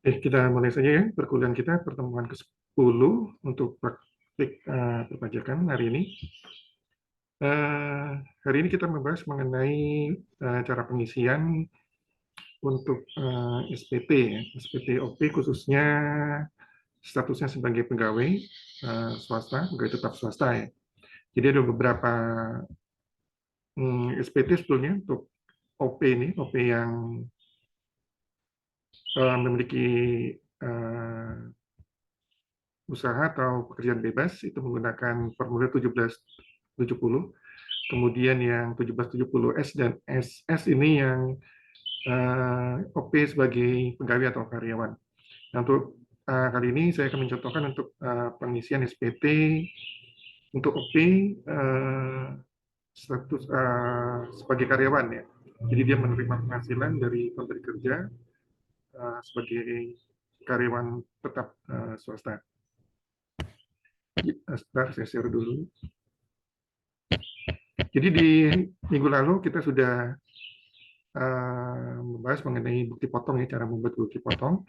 Kita mulai saja ya perkuliahan kita, pertemuan ke-10 untuk praktik perpajakan hari ini. Hari ini kita membahas mengenai cara pengisian untuk SPT, ya. SPT OP khususnya statusnya sebagai pegawai swasta, pegawai tetap swasta ya. Jadi ada beberapa SPT sebetulnya untuk OP ini, OP yang memiliki eh, usaha atau pekerjaan bebas itu menggunakan formulir 1770. Kemudian yang 1770S dan SS ini yang OP sebagai pegawai atau karyawan. Nah, untuk kali ini saya akan mencontohkan untuk pengisian SPT untuk OP status sebagai karyawan ya. Jadi dia menerima penghasilan dari pemberi kerja sebagai karyawan tetap swasta. Sebentar, saya share dulu. Jadi di minggu lalu kita sudah membahas mengenai bukti potong ya, cara membuat bukti potong.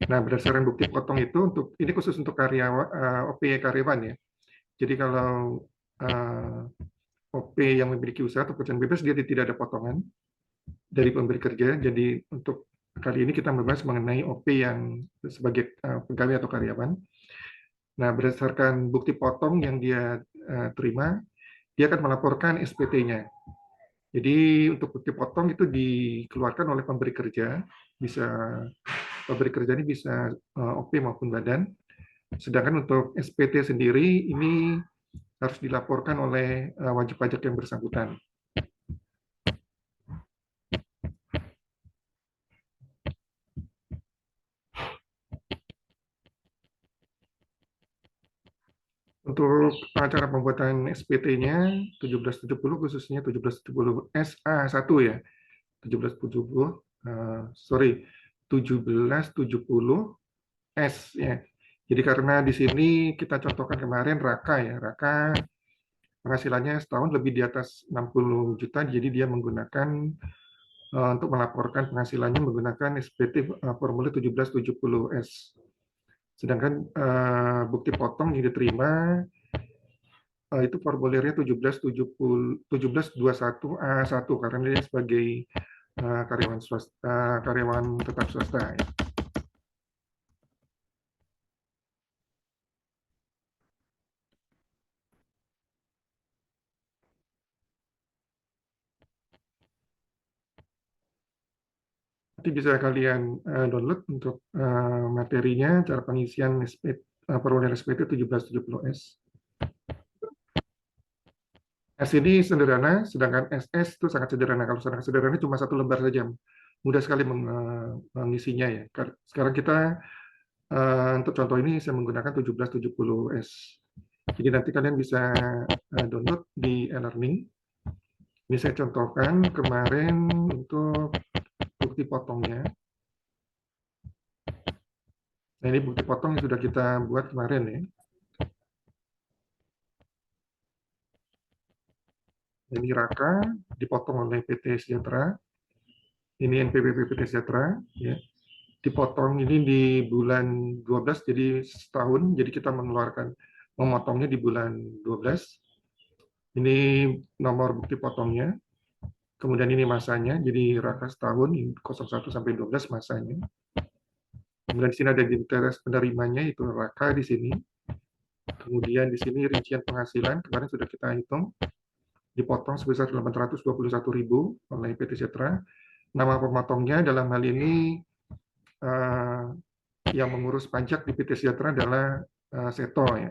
Nah, berdasarkan bukti potong itu ini khusus untuk karyawan OP karyawan ya. Jadi kalau OP yang memiliki usaha atau pekerjaan bebas dia tidak ada potongan dari pemberi kerja. Jadi untuk kali ini kita membahas mengenai OP yang sebagai pegawai atau karyawan. Nah, berdasarkan bukti potong yang dia terima, dia akan melaporkan SPT-nya. Jadi untuk bukti potong itu dikeluarkan oleh pemberi kerja, bisa pemberi kerja ini bisa OP maupun badan. Sedangkan untuk SPT sendiri ini harus dilaporkan oleh wajib pajak yang bersangkutan. Untuk cara pembuatan SPT-nya 1770 khususnya 1770 SA1 ya. 1770 sorry 1770 S ya. Jadi karena di sini kita contohkan kemarin Raka ya. Raka penghasilannya setahun lebih di atas 60 juta, jadi dia menggunakan untuk melaporkan penghasilannya menggunakan SPT formulir 1770S. Sedangkan bukti potong yang diterima itu formulirnya 1721A1 karena dia sebagai karyawan swasta, karyawan tetap swasta. Ya. Nanti bisa kalian download untuk materinya, cara pengisian formulir SPT 1770S. S ini sederhana, sedangkan SS itu sangat sederhana. Kalau sangat sederhana cuma satu lembar saja, mudah sekali mengisinya ya. Sekarang kita untuk contoh ini saya menggunakan 1770S. Jadi nanti kalian bisa download di e-learning. Ini saya contohkan kemarin untuk bukti potongnya. Nah ini bukti potong yang sudah kita buat kemarin ya. Ini Raka dipotong oleh PT Sejahtera. Ini NPWP PT Sejahtera ya. Dipotong ini di bulan 12 jadi setahun, jadi kita memotongnya di bulan 12. Ini nomor bukti potongnya. Kemudian ini masanya, jadi Raka setahun 01 sampai 12 masanya. Kemudian di sini ada detail penerimanya itu Raka di sini. Kemudian di sini rincian penghasilan kemarin sudah kita hitung dipotong sebesar 821.000 oleh PT Setra. Nama pemotongnya dalam hal ini yang mengurus pajak di PT Sejahtera adalah Seto ya.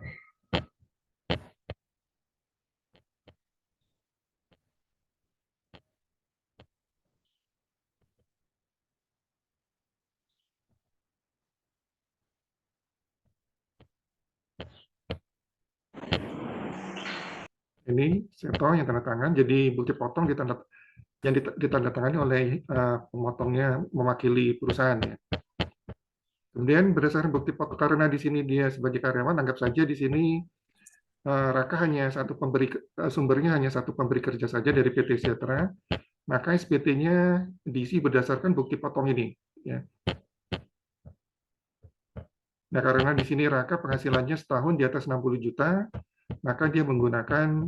Ini Seto yang tanda tangan, jadi bukti potong yang ditandatangani oleh pemotongnya mewakili perusahaan ya. Kemudian berdasarkan bukti potong karena di sini dia sebagai karyawan, anggap saja di sini Raka hanya satu sumbernya hanya satu pemberi kerja saja dari PT Sejahtera, maka SPT-nya diisi berdasarkan bukti potong ini. Ya. Nah, karena di sini Raka penghasilannya setahun di atas 60 juta, maka dia menggunakan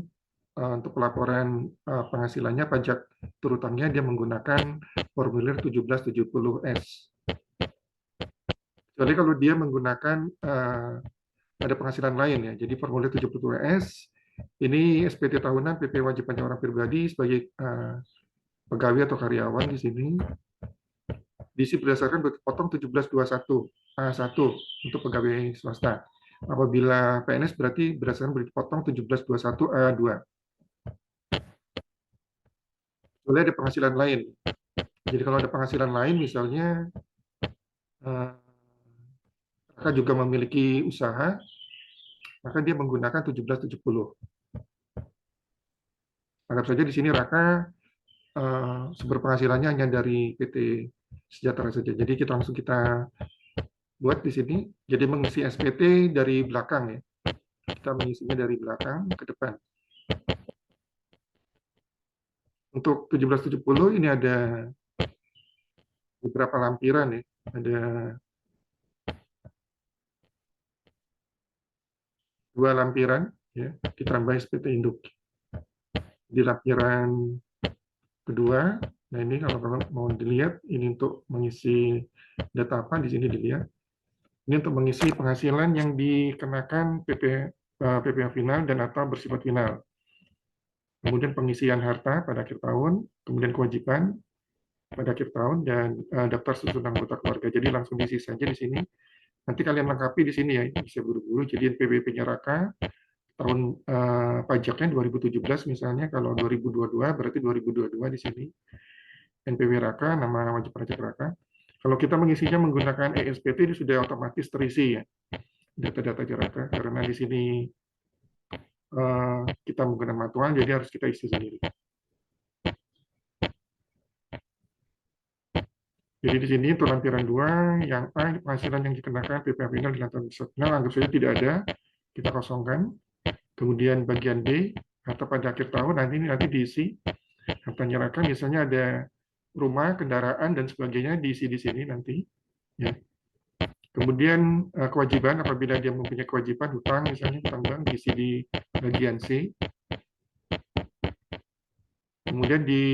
untuk pelaporan penghasilannya pajak turutangnya dia menggunakan formulir 1770S. Kecuali kalau dia menggunakan ada penghasilan lain ya. Jadi formulir 70S ini SPT tahunan PP wajib pajak orang pribadi sebagai pegawai atau karyawan di sini diisi berdasarkan potong 1721 A1 untuk pegawai swasta. Apabila PNS berarti berdasarkan potong 1721 A2. Boleh ada penghasilan lain. Jadi kalau ada penghasilan lain misalnya Raka juga memiliki usaha, maka dia menggunakan 1770. Anggap saja di sini Raka sumber penghasilannya hanya dari PT Sejahtera saja. Jadi kita buat di sini. Jadi mengisi SPT dari belakang ya. Kita mengisinya dari belakang ke depan. Untuk 1770 ini ada beberapa lampiran ya. Ada 2 lampiran ya, ditambah SPT induk. Di lampiran kedua, nah ini kalau mau dilihat ini untuk mengisi data apa di sini dilihat. Ini untuk mengisi penghasilan yang dikenakan PPh final dan atau bersifat final. Kemudian pengisian harta pada akhir tahun, kemudian kewajiban pada akhir tahun, dan daftar susunan anggota keluarga. Jadi langsung diisi saja di sini. Nanti kalian lengkapi di sini ya, bisa buru-buru. Jadi NPWP-nya Raka, tahun pajaknya 2017 misalnya, kalau 2022 berarti 2022 di sini. NPW Raka, nama wajib pajak Raka. Kalau kita mengisinya menggunakan ESPT, ini sudah otomatis terisi ya, data-data Raka, karena di sini kita menggunakan manual, jadi harus kita isi sendiri. Jadi di sini untuk lampiran 2, yang A, penghasilan yang dikenakan PPh final di lampiran final, anggap saja tidak ada, kita kosongkan. Kemudian bagian B, harta pada akhir tahun, nanti diisi. Harta nyerahkan, misalnya ada rumah, kendaraan, dan sebagainya diisi di sini nanti. Ya. Kemudian kewajiban, apabila dia mempunyai kewajiban, hutang, misalnya hutang bank, diisi di bagian C. Kemudian di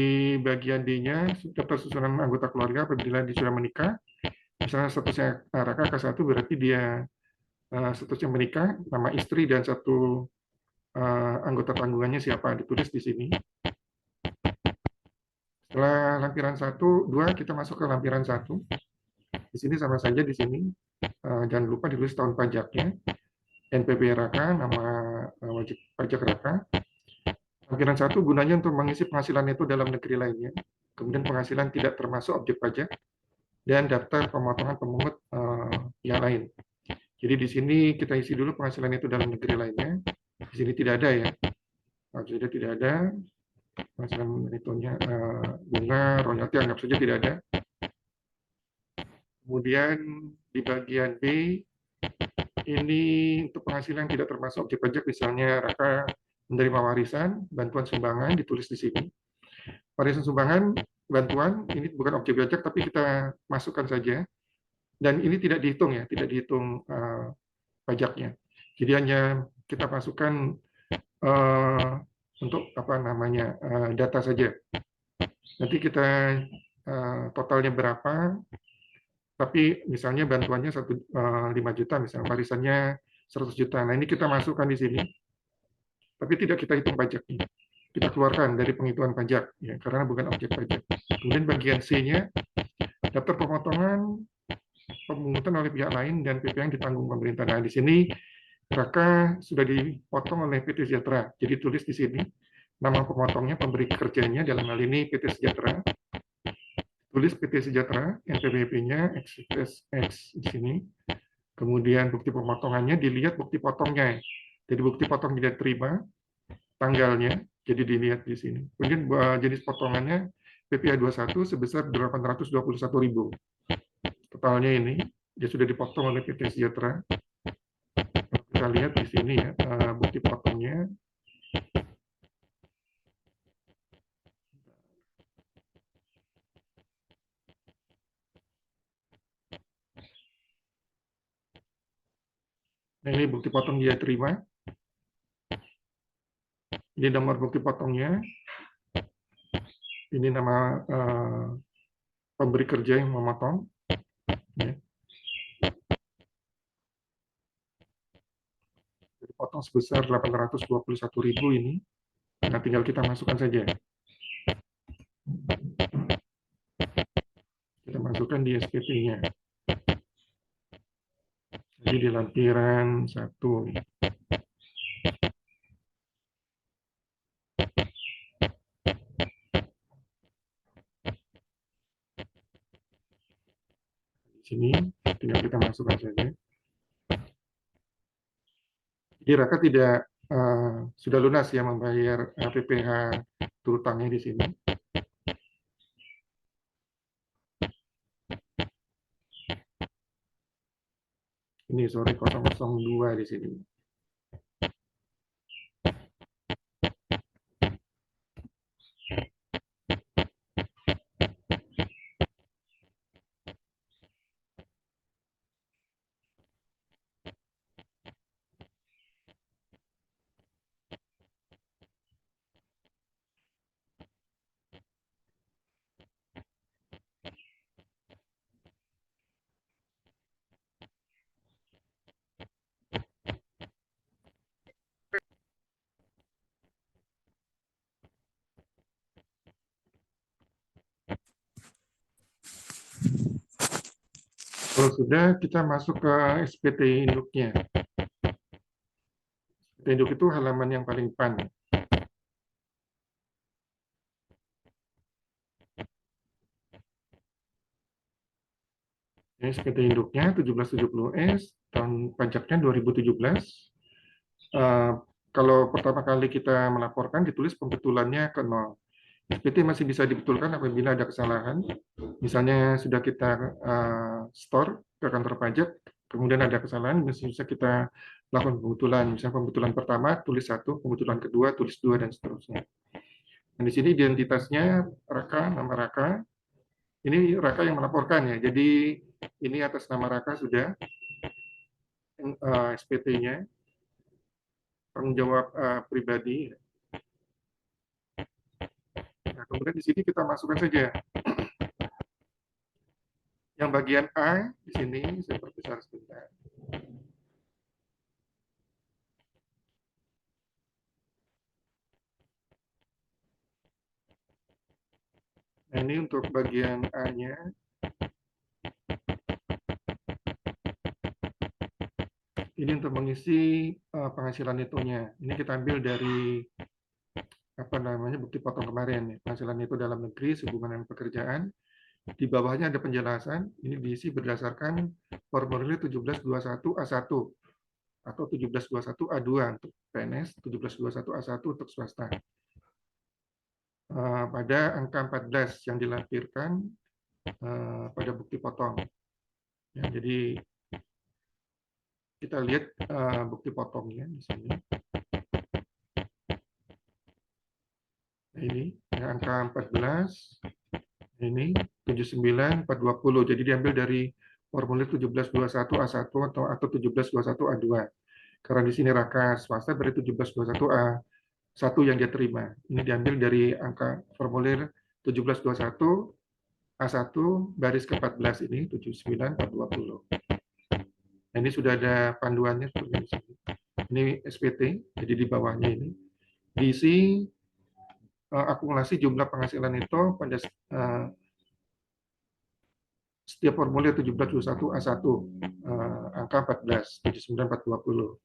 bagian D-nya, daftar susunan anggota keluarga apabila dia sudah menikah, misalnya statusnya Raka K1 berarti dia statusnya menikah, nama istri dan satu anggota tanggungannya siapa, ditulis di sini. Setelah lampiran 1, 2 kita masuk ke lampiran 1. Di sini sama saja di sini. Jangan lupa ditulis tahun pajaknya, NPB Raka, nama wajib pajak Raka. Lampiran 1 gunanya untuk mengisi penghasilan itu dalam negeri lainnya. Kemudian penghasilan tidak termasuk objek pajak dan daftar pemotongan pemungut yang lain. Jadi di sini kita isi dulu penghasilan itu dalam negeri lainnya. Di sini tidak ada ya. Sudah tidak ada penghasilan itunya bunga, royalti anggap saja tidak ada. Kemudian di bagian B ini untuk penghasilan tidak termasuk objek pajak, misalnya Raka menerima warisan, bantuan sumbangan ditulis di sini. Warisan sumbangan, bantuan ini bukan objek pajak tapi kita masukkan saja. Dan ini tidak dihitung ya, tidak dihitung pajaknya. Jadi hanya kita masukkan untuk apa namanya data saja. Nanti kita totalnya berapa, tapi misalnya bantuannya 5 juta, misalnya warisannya 100 juta. Nah ini kita masukkan di sini, tapi tidak kita hitung pajaknya. Kita keluarkan dari penghitungan pajak, ya, karena bukan objek pajak. Kemudian bagian C-nya, daftar pemotongan pemungutan oleh pihak lain dan PP yang ditanggung pemerintah. Nah di sini Raka sudah dipotong oleh PT Sejahtera. Jadi tulis di sini nama pemotongnya, pemberi kerjanya, dalam hal ini PT Sejahtera. Tulis PT Sejahtera, NPWP-nya X di sini. Kemudian bukti pemotongannya, dilihat bukti potongnya. Jadi bukti potong tidak terima, tanggalnya, jadi dilihat di sini. Kemudian jenis potongannya PPh 21 sebesar 821.000. Totalnya ini, dia sudah dipotong oleh PT Sejahtera. Kita lihat di sini ya, bukti potongnya. Nah, ini bukti potong dia terima. Ini nomor bukti potongnya. Ini nama pemberi kerja yang memotong. Ya. Potong sebesar 821.000 ini. Nah, tinggal kita masukkan saja. Kita masukkan di SPT-nya. Jadi di lampiran 1. Di sini tinggal kita masukkan saja. Jadi Raka tidak sudah lunas ya membayar PPh terutangnya di sini. Ini sore 002 di sini. Kalau sudah, kita masuk ke SPT induknya. SPT induk itu halaman yang paling depan. Ini SPT induknya 1770S, tahun pajaknya 2017. Kalau pertama kali kita melaporkan, ditulis pembetulannya ke 0. SPT masih bisa dibetulkan apabila ada kesalahan. Misalnya sudah kita store ke kantor pajak, kemudian ada kesalahan, masih bisa kita lakukan pembetulan. Misalnya pembetulan pertama tulis 1, pembetulan kedua tulis 2, dan seterusnya. Dan di sini identitasnya Raka, nama Raka. Ini Raka yang melaporkan ya. Jadi ini atas nama Raka sudah SPT-nya, tanggung jawab pribadi. Nah, kemudian di sini kita masukkan saja. Yang bagian A di sini saya perbesar sebentar. Nah, ini untuk bagian A-nya. Ini untuk mengisi penghasilan netonya. Ini kita ambil dari bukti potong kemarin. Penghasilan neto dalam negeri sehubungan dengan pekerjaan. Di bawahnya ada penjelasan. Ini diisi berdasarkan formulir 1721A1 atau 1721A2 untuk PNS, 1721A1 untuk swasta. Pada angka 14 yang dilampirkan pada bukti potong. Ya, jadi kita lihat bukti potongnya di sini. Nah, ini ya, angka 14, ini 79420. Jadi diambil dari formulir 1721A1 atau 1721A2. Karena di sini Raka swasta berarti 1721A1 yang dia terima. Ini diambil dari angka formulir 1721A1 baris ke-14 ini 79420. Nah, ini sudah ada panduannya seperti ini. Ini SPT, jadi di bawahnya ini diisi akumulasi jumlah penghasilan itu pada setiap formulir 1721A1 angka 14 79420.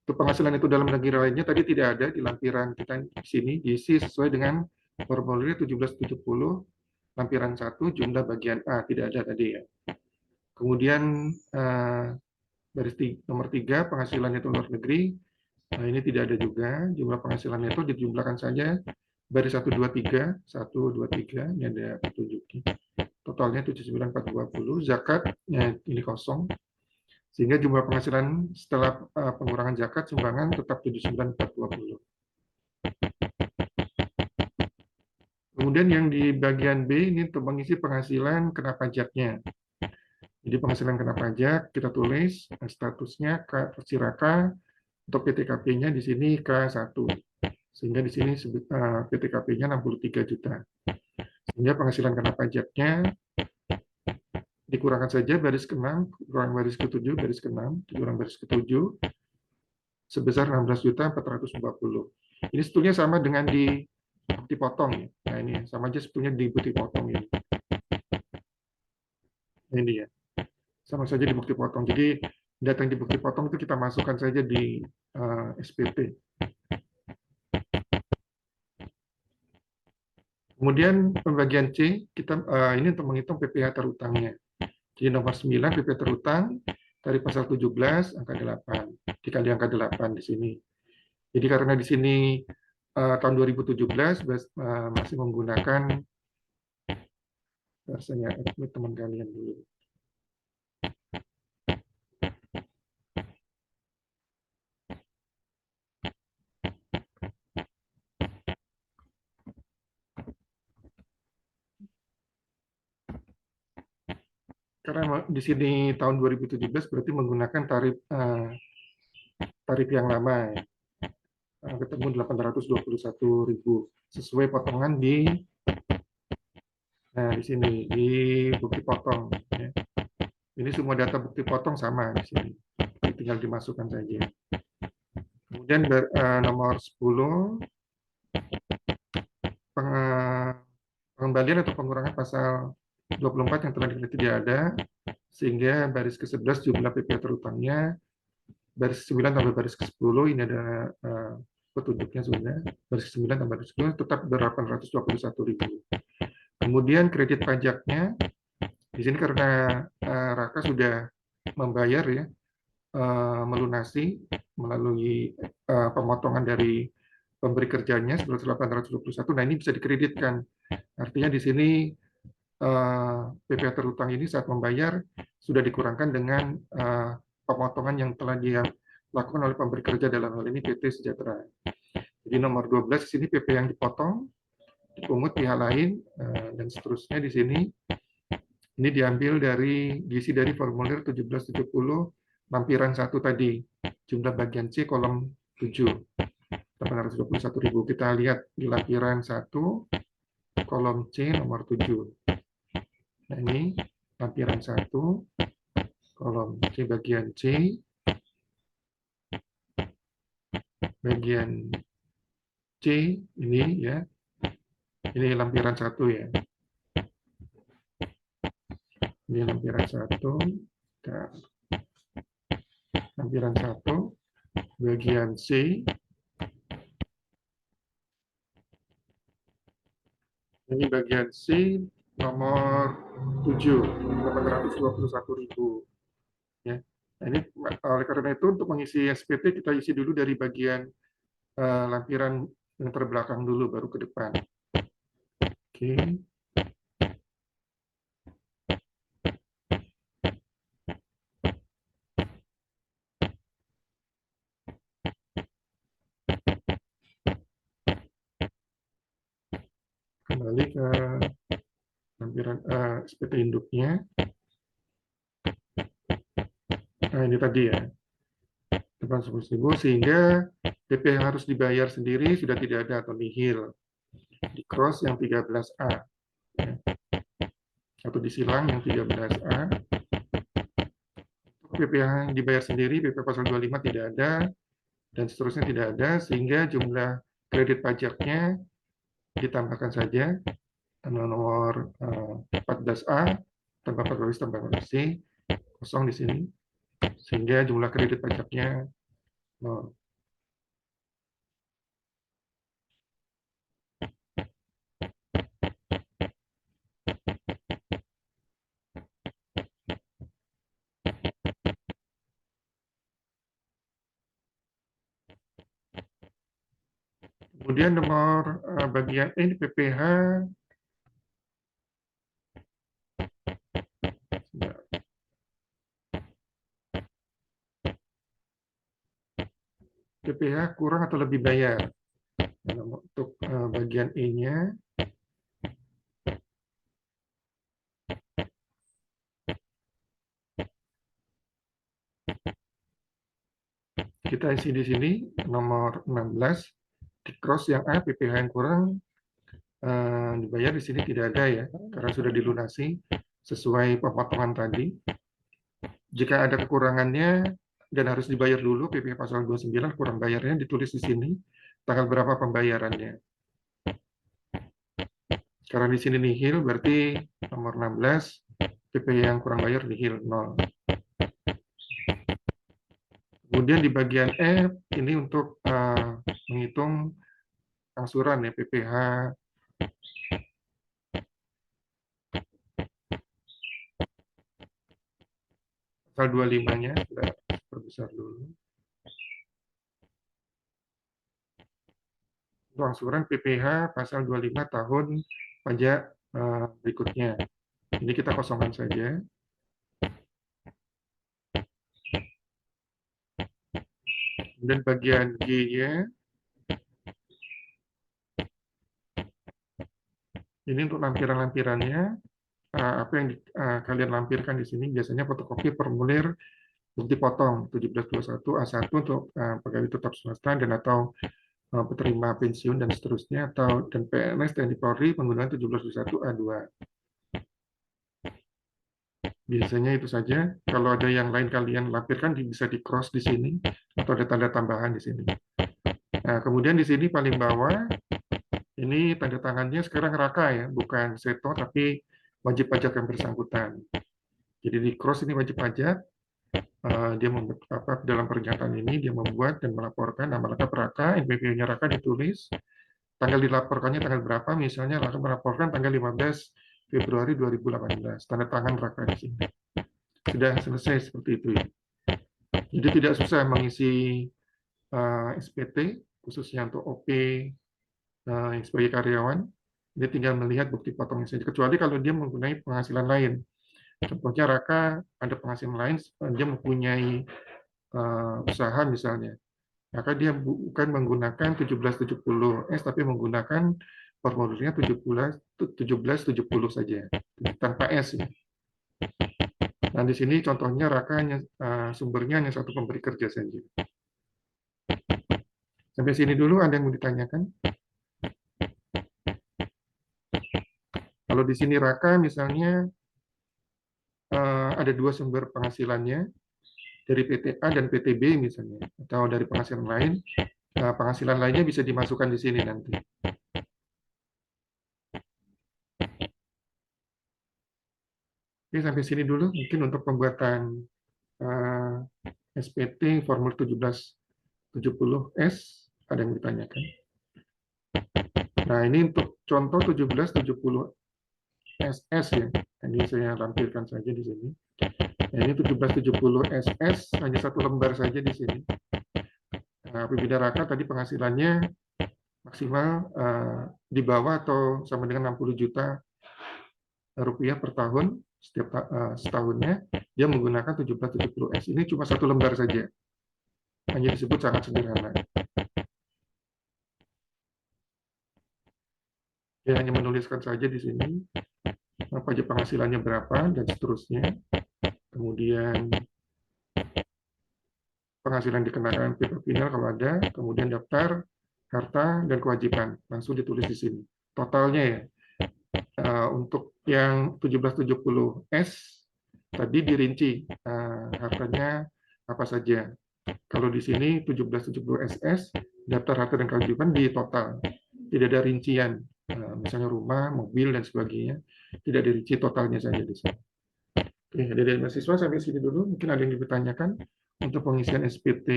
Untuk penghasilan itu dalam negeri lainnya tadi tidak ada di lampiran kita di sini, diisi sesuai dengan formulir 1770 lampiran 1 jumlah bagian A, tidak ada tadi ya. Kemudian baris nomor 3 penghasilan itu luar negeri. Nah, ini tidak ada juga, jumlah penghasilan itu dijumlahkan saja baris 123, 123, ini ada petunjuknya. Totalnya 79420, zakatnya ini kosong. Sehingga jumlah penghasilan setelah pengurangan zakat sumbangan tetap 79420. Kemudian yang di bagian B ini untuk mengisi penghasilan kena pajaknya. Jadi penghasilan kena pajak kita tulis statusnya Persiraka, untuk PTKP-nya di sini K1. Sehingga di sini PTKP-nya 63 juta. Sehingga penghasilan kena pajaknya dikurangkan saja baris ke-6, kurang baris ke-7, baris ke-6, dikurang baris ke-7, sebesar 16.440. Ini sebetulnya sama dengan di bukti potong. Ya. Nah ini sama aja sebetulnya di bukti potong ini. Nah, ini ya, sama saja di bukti potong. Jadi data yang di bukti potong itu kita masukkan saja di SPT. Kemudian pembagian C, kita ini untuk menghitung PPh terutangnya. Jadi nomor 9 PPh terutang dari pasal 17 angka 8 dikali angka 8 di sini. Jadi karena di sini tahun 2017 masih menggunakan bahasanya teman kalian dulu. Karena di sini tahun 2017 berarti menggunakan tarif yang lama ya. Ketemu 821.000 sesuai potongan di sini di bukti potong ya. Ini semua data bukti potong sama di sini. Tinggal dimasukkan saja. Kemudian nomor 10 pengembalian atau pengurangan pasal 24 yang telah diketahui tidak ada, sehingga baris ke-11 jumlah PPh terutangnya, baris ke-9 tambah baris ke-10, ini ada petunjuknya sudah, baris ke-9 tambah baris ke-10 tetap 821.000. Kemudian kredit pajaknya, di sini karena Raka sudah membayar ya, melunasi melalui pemotongan dari pemberi kerjanya 11.821. Nah ini bisa dikreditkan. Artinya di sini PPh terutang ini saat membayar sudah dikurangkan dengan pemotongan yang telah dia lakukan oleh pemberi kerja, dalam hal ini PT Sejahtera. Jadi nomor 12 di sini PP yang dipotong, dipungut pihak lain, dan seterusnya di sini. Ini diambil diisi dari formulir 1770 lampiran 1 tadi, jumlah bagian C kolom 7, 821.000. Kita lihat di lampiran 1, kolom C nomor 7. Nah ini lampiran 1, kolom C bagian C, bagian C ini ya, ini lampiran 1 ya. Ini lampiran 1, lampiran 1, bagian C, ini bagian C nomor 7, 821.000 ya. Nah, ini oleh karena itu untuk mengisi SPT kita isi dulu dari bagian lampiran yang terbelakang dulu baru ke depan. Oke. Kembali ke lampiran SPT induknya. Nah ini tadi ya, 810.000, sehingga PP yang harus dibayar sendiri sudah tidak ada atau nihil. Di cross yang 13A ya. Atau disilang yang 13A. PP yang dibayar sendiri, PP pasal 25 tidak ada, dan seterusnya tidak ada, sehingga jumlah kredit pajaknya ditambahkan saja nomor 14A tambah 14 tambah 14C kosong di sini, sehingga jumlah kredit pajaknya 0. Kemudian nomor bagian ini PPh kurang atau lebih bayar. Untuk bagian E-nya Kita isi di sini nomor 16, di cross yang A, PPh yang kurang dibayar di sini tidak ada ya, karena sudah dilunasi sesuai pemotongan tadi. Jika ada kekurangannya dan harus dibayar dulu, PPh pasal 29 kurang bayarnya ditulis di sini, tanggal berapa pembayarannya. Karena di sini nihil, berarti nomor 16, PPh yang kurang bayar nihil, 0. Kemudian di bagian E, ini untuk menghitung angsuran ya, PPh pasal 25-nya, kita perbesar dulu. Untuk angsuran PPh pasal 25 tahun pajak berikutnya. Ini kita kosongkan saja. Dan bagian G-nya, ini untuk lampiran-lampirannya, apa yang kalian lampirkan di sini biasanya fotokopi formulir bukti potong 1721 A1 untuk pegawai tetap swasta dan atau penerima pensiun dan seterusnya, atau dan PNS TNI Polri menggunakan 1721 A2. Biasanya itu saja. Kalau ada yang lain kalian lampirkan bisa di cross di sini atau ada tanda tambahan di sini. Nah, kemudian di sini paling bawah ini tanda tangannya sekarang Raka ya, bukan Seto tapi wajib pajak yang bersangkutan. Jadi di cross ini wajib pajak, dia membuat apa dalam pernyataan ini dia membuat dan melaporkan nama lengkap Raka, NPWP-nya Raka ditulis, tanggal dilaporkannya tanggal berapa, misalnya Raka melaporkan tanggal 15 Februari 2018, tanda tangan Raka di sini. Sudah selesai seperti itu ya. Jadi tidak susah mengisi SPT khususnya untuk OP sebagai karyawan. Dia tinggal melihat bukti potongnya saja. Kecuali kalau dia menggunakan penghasilan lain. Contohnya Raka ada penghasilan lain, dia mempunyai usaha misalnya. Maka dia bukan menggunakan 1770S tapi menggunakan formulirnya 1770 saja tanpa S ya. Nah, di sini contohnya Raka hanya sumbernya hanya satu pemberi kerja saja. Sampai sini dulu ada yang mau ditanyakan? Kalau di sini Raka misalnya ada dua sumber penghasilannya dari PT A dan PT B misalnya, atau dari penghasilan lain, penghasilan lainnya bisa dimasukkan di sini nanti. Oke, sampai sini dulu mungkin untuk pembuatan SPT formulir 1770S ada yang ditanyakan. Nah, ini untuk contoh 1770 SS ya. Ini saya lampirkan saja di sini. Nah, ini 1770 SS hanya satu lembar saja di sini. Nah, apabila Raka tadi penghasilannya maksimal di bawah atau sama dengan 60 juta rupiah per tahun setiap setahunnya, dia menggunakan 1770S. Ini cuma satu lembar saja. Hanya disebut sangat sederhana. Dia hanya menuliskan saja di sini pajak penghasilannya berapa dan seterusnya. Kemudian penghasilan dikenakan paper final kalau ada, kemudian daftar harta dan kewajiban langsung ditulis di sini. Totalnya ya. Untuk yang 1770S tadi dirinci hartanya apa saja. Kalau di sini 1770SS daftar harta dan kewajiban di total. Tidak ada rincian, misalnya rumah, mobil dan sebagainya. Tidak dirinci totalnya saja di sini. Oke, dari mahasiswa sampai sini dulu. Mungkin ada yang dipertanyakan untuk pengisian SPT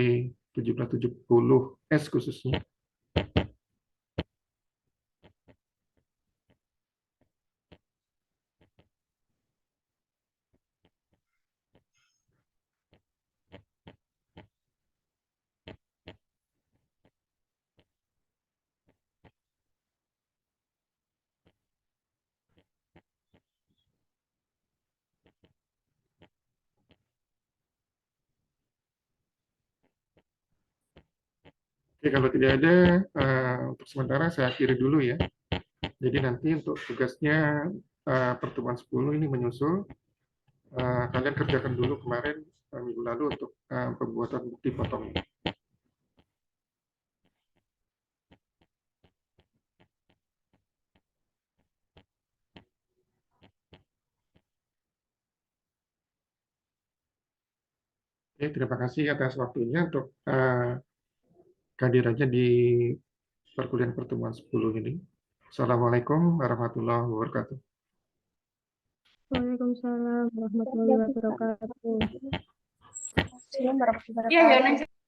1770S khususnya. Oke, kalau tidak ada, untuk sementara saya akhiri dulu ya. Jadi nanti untuk tugasnya pertemuan 10 ini menyusul. Kalian kerjakan dulu kemarin minggu lalu untuk pembuatan bukti potong. Oke, terima kasih atas waktunya untuk kehadirannya di perkuliahan pertemuan 10 ini. Assalamualaikum warahmatullahi wabarakatuh. Waalaikumsalam warahmatullahi wabarakatuh. Assalamualaikum warahmatullahi wabarakatuh.